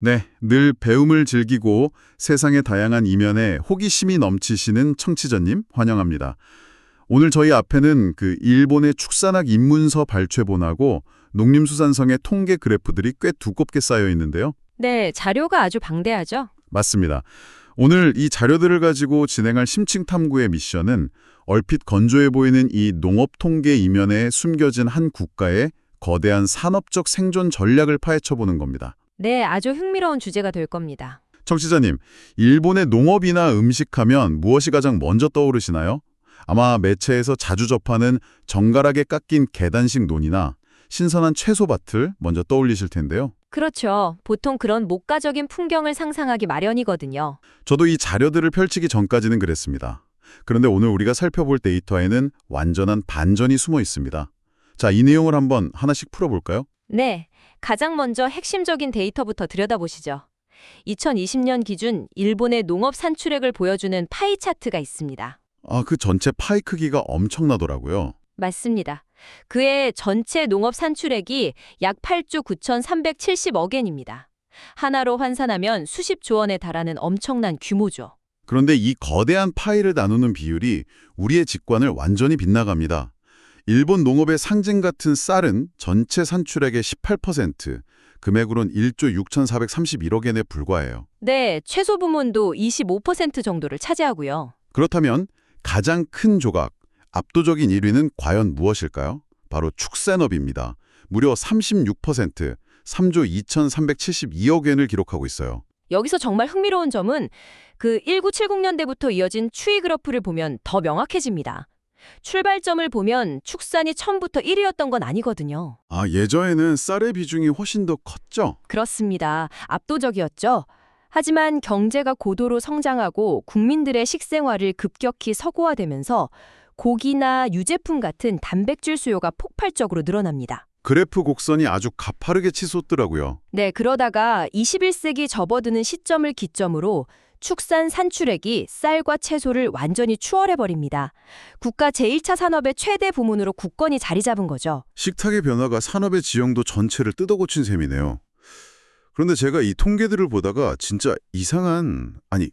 네, 늘 배움을 즐기고 세상의 다양한 이면에 호기심이 넘치시는 청취자님 환영합니다. 오늘 저희 앞에는 일본의 축산학 입문서 발췌본하고 농림수산성의 통계 그래프들이 꽤 두껍게 쌓여 있는데요. 네, 자료가 아주 방대하죠? 맞습니다. 오늘 이 자료들을 가지고 진행할 심층 탐구의 미션은 얼핏 건조해 보이는 이 농업 통계 이면에 숨겨진 한 국가의 거대한 산업적 생존 전략을 파헤쳐보는 겁니다. 네, 아주 흥미로운 주제가 될 겁니다. 청취자님, 일본의 농업이나 음식하면 무엇이 가장 먼저 떠오르시나요? 아마 매체에서 자주 접하는 정갈하게 깎인 계단식 논이나 신선한 채소밭을 먼저 떠올리실 텐데요. 그렇죠. 보통 그런 목가적인 풍경을 상상하기 마련이거든요. 저도 이 자료들을 펼치기 전까지는 그랬습니다. 그런데 오늘 우리가 살펴볼 데이터에는 완전한 반전이 숨어 있습니다. 자, 이 내용을 한번 하나씩 풀어볼까요? 네, 가장 먼저 핵심적인 데이터부터 들여다보시죠. 2020년 기준 일본의 농업 산출액을 보여주는 파이 차트가 있습니다. 그 전체 파이 크기가 엄청나더라고요. 맞습니다. 그해 전체 농업 산출액이 약 8조 9,370억 엔입니다. 하나로 환산하면 수십조 원에 달하는 엄청난 규모죠. 그런데 이 거대한 파이를 나누는 비율이 우리의 직관을 완전히 빗나갑니다. 일본 농업의 상징 같은 쌀은 전체 산출액의 18%, 금액으론 1조 6,431억 엔에 불과해요. 네, 채소 부문도 25% 정도를 차지하고요. 그렇다면 가장 큰 조각, 압도적인 1위는 과연 무엇일까요? 바로 축산업입니다. 무려 36%, 3조 2,372억 엔을 기록하고 있어요. 여기서 정말 흥미로운 점은 그 1970년대부터 이어진 추이 그래프를 보면 더 명확해집니다. 출발점을 보면 축산이 처음부터 1위였던 건 아니거든요. 예전에는 쌀의 비중이 훨씬 더 컸죠? 그렇습니다. 압도적이었죠. 하지만 경제가 고도로 성장하고 국민들의 식생활을 급격히 서구화되면서 고기나 유제품 같은 단백질 수요가 폭발적으로 늘어납니다. 그래프 곡선이 아주 가파르게 치솟더라고요. 네, 그러다가 21세기 접어드는 시점을 기점으로 축산 산출액이 쌀과 채소를 완전히 추월해버립니다. 국가 제1차 산업의 최대 부문으로 굳건히 자리 잡은 거죠. 식탁의 변화가 산업의 지형도 전체를 뜯어고친 셈이네요. 그런데 제가 이 통계들을 보다가 진짜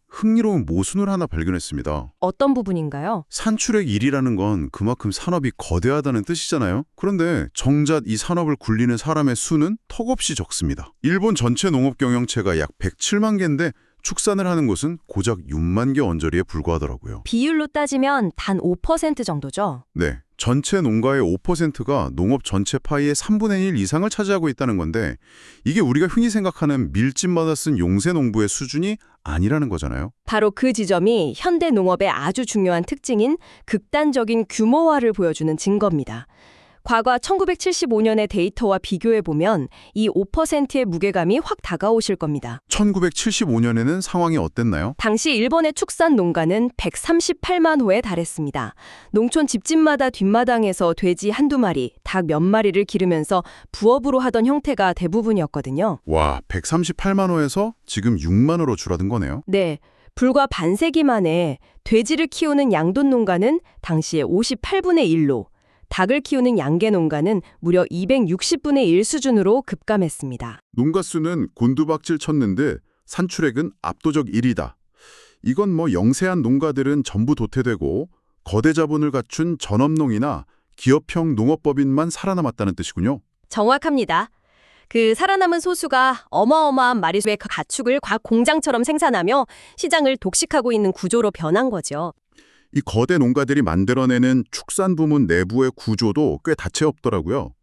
흥미로운 모순을 하나 발견했습니다. 어떤 부분인가요? 산출액 1위라는 건 그만큼 산업이 거대하다는 뜻이잖아요. 그런데 정작 이 산업을 굴리는 사람의 수는 턱없이 적습니다. 일본 전체 농업 경영체가 약 107만 개인데 축산을 하는 곳은 고작 6만 개 언저리에 불과하더라고요. 비율로 따지면 단 5% 정도죠. 네, 전체 농가의 5%가 농업 전체 파이의 3분의 1 이상을 차지하고 있다는 건데 이게 우리가 흔히 생각하는 밀집마다 쓴 용세 농부의 수준이 아니라는 거잖아요. 바로 그 지점이 현대 농업의 아주 중요한 특징인 극단적인 규모화를 보여주는 증거입니다. 과거 1975년의 데이터와 비교해보면 이 5%의 무게감이 확 다가오실 겁니다. 1975년에는 상황이 어땠나요? 당시 일본의 축산 농가는 138만 호에 달했습니다. 농촌 집집마다 뒷마당에서 돼지 한두 마리, 닭 몇 마리를 기르면서 부업으로 하던 형태가 대부분이었거든요. 와, 138만 호에서 지금 6만 호로 줄어든 거네요. 네, 불과 반세기 만에 돼지를 키우는 양돈 농가는 당시에 58분의 1로, 닭을 키우는 양계 농가는 무려 260분의 1 수준으로 급감했습니다. 농가 수는 곤두박질 쳤는데 산출액은 압도적 1위다. 이건 영세한 농가들은 전부 도태되고 거대 자본을 갖춘 전업농이나 기업형 농업법인만 살아남았다는 뜻이군요. 정확합니다. 그 살아남은 소수가 어마어마한 마리수의 가축을 각 공장처럼 생산하며 시장을 독식하고 있는 구조로 변한 거죠. 이 거대 농가들이 만들어내는 축산 부문 내부의 구조도 꽤 다채롭더라고요.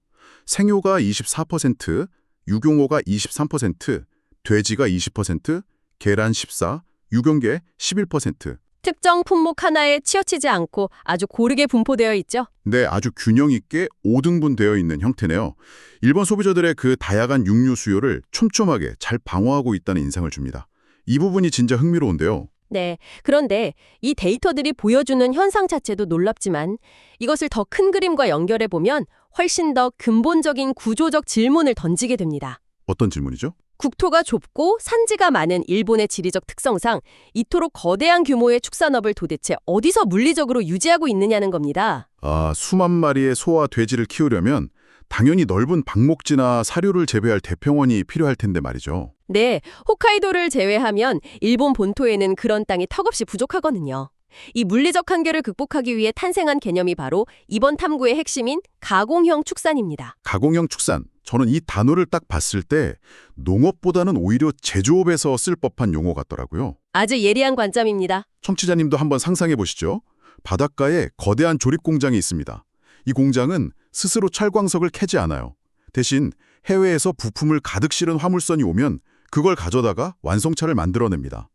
생효가 24%, 유경호가 23%, 돼지가 20%, 계란 14%, 유경계 11%. 특정 품목 하나에 치우치지 않고 아주 고르게 분포되어 있죠. 네, 아주 균형 있게 5등분되어 있는 형태네요. 일본 소비자들의 그 다양한 육류 수요를 촘촘하게 잘 방어하고 있다는 인상을 줍니다. 이 부분이 진짜 흥미로운데요. 네, 그런데 이 데이터들이 보여주는 현상 자체도 놀랍지만 이것을 더 큰 그림과 연결해보면 훨씬 더 근본적인 구조적 질문을 던지게 됩니다. 어떤 질문이죠? 국토가 좁고 산지가 많은 일본의 지리적 특성상 이토록 거대한 규모의 축산업을 도대체 어디서 물리적으로 유지하고 있느냐는 겁니다. 수만 마리의 소와 돼지를 키우려면 당연히 넓은 방목지나 사료를 재배할 대평원이 필요할 텐데 말이죠. 네, 홋카이도를 제외하면 일본 본토에는 그런 땅이 턱없이 부족하거든요. 이 물리적 한계를 극복하기 위해 탄생한 개념이 바로 이번 탐구의 핵심인 가공형 축산입니다. 가공형 축산. 저는 이 단어를 딱 봤을 때 농업보다는 오히려 제조업에서 쓸 법한 용어 같더라고요. 아주 예리한 관점입니다. 청취자님도 한번 상상해 보시죠. 바닷가에 거대한 조립 공장이 있습니다. 이 공장은 스스로 찰광석을 캐지 않아요. 대신 해외에서 부품을 가득 실은 화물선이 오면 그걸 가져다가 완성차를 만들어냅니다.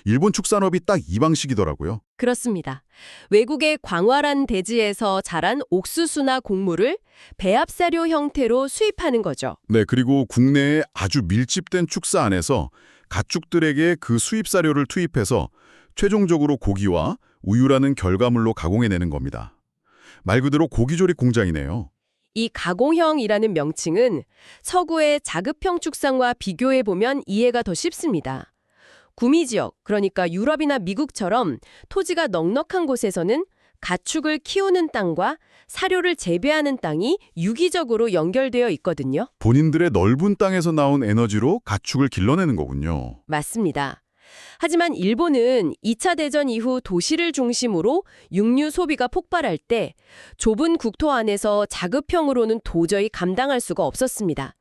일본 축산업이 딱 이 방식이더라고요. 그렇습니다. 외국의 광활한 대지에서 자란 옥수수나 곡물을 배합사료 형태로 수입하는 거죠. 네, 그리고 국내에 아주 밀집된 축사 안에서 가축들에게 그 수입 사료를 투입해서 최종적으로 고기와 우유라는 결과물로 가공해내는 겁니다. 말 그대로 고기조립 공장이네요. 이 가공형이라는 명칭은 서구의 자급형 축산과 비교해보면 이해가 더 쉽습니다. 구미 지역, 그러니까 유럽이나 미국처럼 토지가 넉넉한 곳에서는 가축을 키우는 땅과 사료를 재배하는 땅이 유기적으로 연결되어 있거든요. 본인들의 넓은 땅에서 나온 에너지로 가축을 길러내는 거군요. 맞습니다. 하지만 일본은 2차 대전 이후 도시를 중심으로 육류 소비가 폭발할 때 좁은 국토 안에서 자급형으로는 도저히 감당할 수가 없었습니다.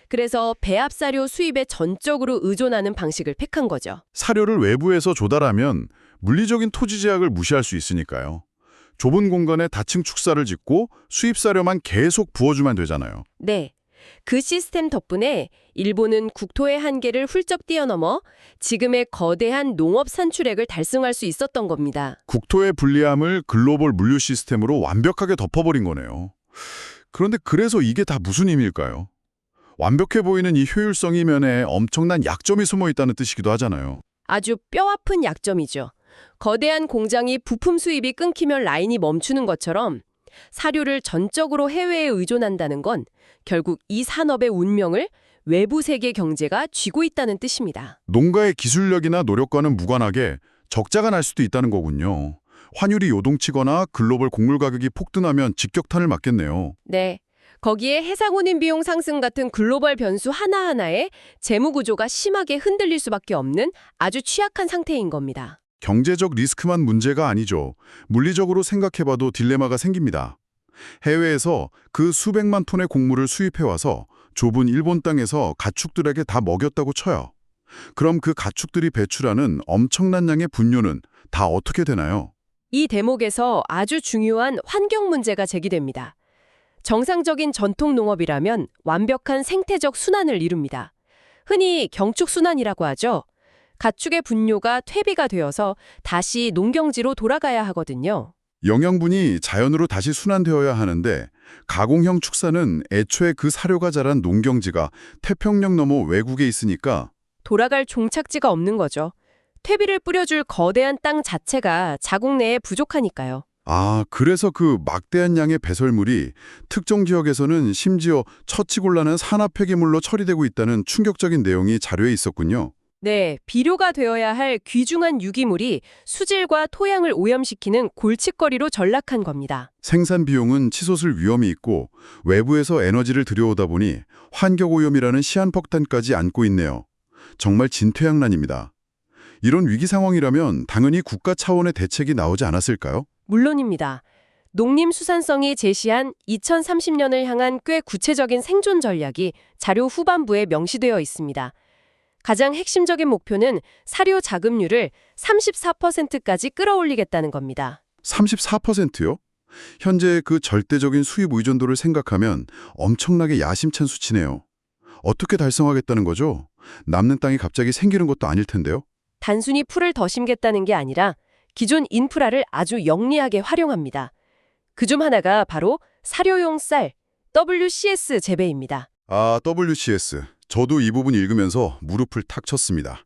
그래서 배합사료 수입에 전적으로 의존하는 방식을 택한 거죠. 사료를 외부에서 조달하면 물리적인 토지 제약을 무시할 수 있으니까요. 좁은 공간에 다층 축사를 짓고 수입 사료만 계속 부어주면 되잖아요. 네. 그 시스템 덕분에 일본은 국토의 한계를 훌쩍 뛰어넘어 지금의 거대한 농업 산출액을 달성할 수 있었던 겁니다. 국토의 불리함을 글로벌 물류 시스템으로 완벽하게 덮어버린 거네요. 그런데 그래서 이게 다 무슨 의미일까요? 완벽해 보이는 이 효율성 이면에 엄청난 약점이 숨어 있다는 뜻이기도 하잖아요. 아주 뼈아픈 약점이죠. 거대한 공장이 부품 수입이 끊기면 라인이 멈추는 것처럼 사료를 전적으로 해외에 의존한다는 건 결국 이 산업의 운명을 외부 세계 경제가 쥐고 있다는 뜻입니다. 농가의 기술력이나 노력과는 무관하게 적자가 날 수도 있다는 거군요. 환율이 요동치거나 글로벌 곡물 가격이 폭등하면 직격탄을 맞겠네요. 네. 거기에 해상운임 비용 상승 같은 글로벌 변수 하나하나에 재무 구조가 심하게 흔들릴 수밖에 없는 아주 취약한 상태인 겁니다. 경제적 리스크만 문제가 아니죠. 물리적으로 생각해봐도 딜레마가 생깁니다. 해외에서 그 수백만 톤의 곡물을 수입해와서 좁은 일본 땅에서 가축들에게 다 먹였다고 쳐요. 그럼 그 가축들이 배출하는 엄청난 양의 분뇨는 다 어떻게 되나요? 이 대목에서 아주 중요한 환경 문제가 제기됩니다. 정상적인 전통 농업이라면 완벽한 생태적 순환을 이룹니다. 흔히 경축순환이라고 하죠. 가축의 분뇨가 퇴비가 되어서 다시 농경지로 돌아가야 하거든요. 영양분이 자연으로 다시 순환되어야 하는데 가공형 축사는 애초에 그 사료가 자란 농경지가 태평양 너머 외국에 있으니까 돌아갈 종착지가 없는 거죠. 퇴비를 뿌려줄 거대한 땅 자체가 자국 내에 부족하니까요. 그래서 그 막대한 양의 배설물이 특정 지역에서는 심지어 처치곤란한 산화 폐기물로 처리되고 있다는 충격적인 내용이 자료에 있었군요. 네, 비료가 되어야 할 귀중한 유기물이 수질과 토양을 오염시키는 골칫거리로 전락한 겁니다. 생산 비용은 치솟을 위험이 있고 외부에서 에너지를 들여오다 보니 환경오염이라는 시한폭탄까지 안고 있네요. 정말 진퇴양난입니다. 이런 위기 상황이라면 당연히 국가 차원의 대책이 나오지 않았을까요? 물론입니다. 농림수산성이 제시한 2030년을 향한 꽤 구체적인 생존 전략이 자료 후반부에 명시되어 있습니다. 가장 핵심적인 목표는 사료 자급률을 34%까지 끌어올리겠다는 겁니다. 34%요? 현재 그 절대적인 수입 의존도를 생각하면 엄청나게 야심찬 수치네요. 어떻게 달성하겠다는 거죠? 남는 땅이 갑자기 생기는 것도 아닐 텐데요. 단순히 풀을 더 심겠다는 게 아니라 기존 인프라를 아주 영리하게 활용합니다. 그중 하나가 바로 사료용 쌀, WCS 재배입니다. WCS. 저도 이 부분 읽으면서 무릎을 탁 쳤습니다.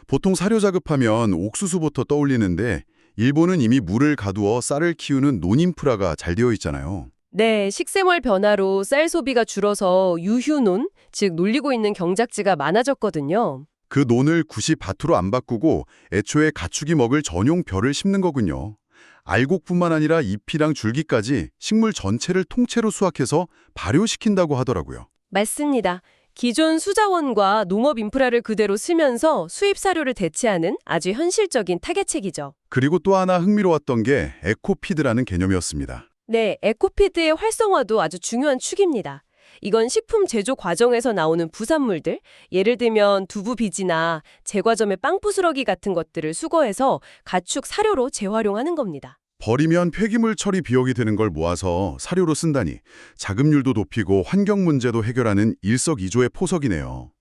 보통 사료 자급하면 옥수수부터 떠올리는데 일본은 이미 물을 가두어 쌀을 키우는 논인프라가 잘 되어 있잖아요. 네, 식생활 변화로 쌀 소비가 줄어서 유휴논, 즉 놀리고 있는 경작지가 많아졌거든요. 그 논을 굳이 밭으로 안 바꾸고 애초에 가축이 먹을 전용 벼를 심는 거군요. 알곡뿐만 아니라 잎이랑 줄기까지 식물 전체를 통째로 수확해서 발효시킨다고 하더라고요. 맞습니다. 기존 수자원과 농업 인프라를 그대로 쓰면서 수입 사료를 대체하는 아주 현실적인 타겟책이죠. 그리고 또 하나 흥미로웠던 게 에코피드라는 개념이었습니다. 네, 에코피드의 활성화도 아주 중요한 축입니다. 이건 식품 제조 과정에서 나오는 부산물들, 예를 들면 두부 비지나 제과점의 빵 부스러기 같은 것들을 수거해서 가축 사료로 재활용하는 겁니다. 버리면 폐기물 처리 비용이 되는 걸 모아서 사료로 쓴다니 자급률도 높이고 환경 문제도 해결하는 일석이조의 포석이네요.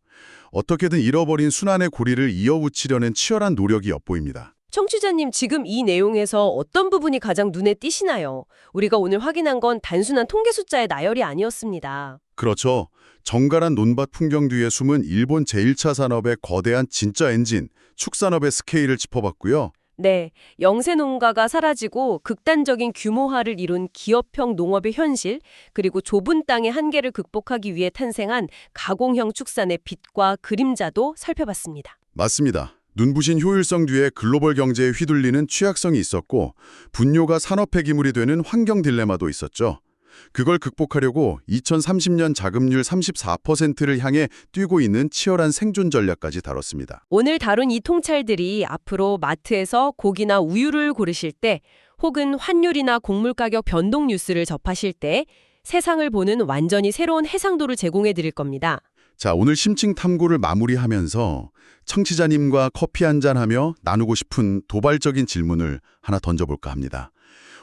어떻게든 잃어버린 순환의 고리를 이어붙이려는 치열한 노력이 엿보입니다. 청취자님, 지금 이 내용에서 어떤 부분이 가장 눈에 띄시나요? 우리가 오늘 확인한 건 단순한 통계 숫자의 나열이 아니었습니다. 그렇죠. 정갈한 논밭 풍경 뒤에 숨은 일본 제1차 산업의 거대한 진짜 엔진, 축산업의 스케일을 짚어봤고요. 네, 영세 농가가 사라지고 극단적인 규모화를 이룬 기업형 농업의 현실, 그리고 좁은 땅의 한계를 극복하기 위해 탄생한 가공형 축산의 빛과 그림자도 살펴봤습니다. 맞습니다. 눈부신 효율성 뒤에 글로벌 경제에 휘둘리는 취약성이 있었고 분뇨가 산업 폐기물이 되는 환경 딜레마도 있었죠. 그걸 극복하려고 2030년 자급률 34%를 향해 뛰고 있는 치열한 생존 전략까지 다뤘습니다. 오늘 다룬 이 통찰들이 앞으로 마트에서 고기나 우유를 고르실 때 혹은 환율이나 곡물 가격 변동 뉴스를 접하실 때 세상을 보는 완전히 새로운 해상도를 제공해 드릴 겁니다. 자, 오늘 심층 탐구를 마무리하면서 청취자님과 커피 한잔하며 나누고 싶은 도발적인 질문을 하나 던져볼까 합니다.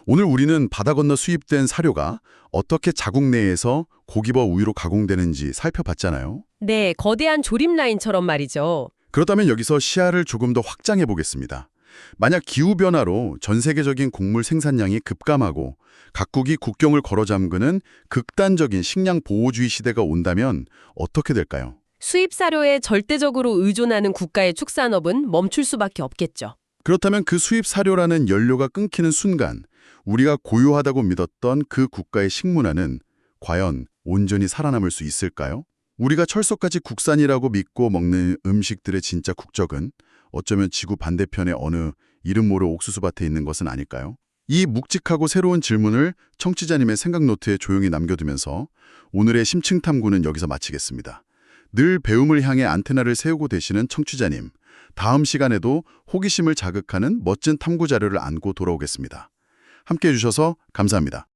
오늘 우리는 바다 건너 수입된 사료가 어떻게 자국 내에서 고기와 우유로 가공되는지 살펴봤잖아요. 네, 거대한 조립 라인처럼 말이죠. 그렇다면 여기서 시야를 조금 더 확장해 보겠습니다. 만약 기후변화로 전 세계적인 곡물 생산량이 급감하고 각국이 국경을 걸어 잠그는 극단적인 식량 보호주의 시대가 온다면 어떻게 될까요? 수입 사료에 절대적으로 의존하는 국가의 축산업은 멈출 수밖에 없겠죠. 그렇다면 그 수입 사료라는 연료가 끊기는 순간 우리가 고유하다고 믿었던 그 국가의 식문화는 과연 온전히 살아남을 수 있을까요? 우리가 철석같이 국산이라고 믿고 먹는 음식들의 진짜 국적은 어쩌면 지구 반대편의 어느 이름 모를 옥수수밭에 있는 것은 아닐까요? 이 묵직하고 새로운 질문을 청취자님의 생각 노트에 조용히 남겨두면서 오늘의 심층 탐구는 여기서 마치겠습니다. 늘 배움을 향해 안테나를 세우고 계시는 청취자님, 다음 시간에도 호기심을 자극하는 멋진 탐구 자료를 안고 돌아오겠습니다. 함께해 주셔서 감사합니다.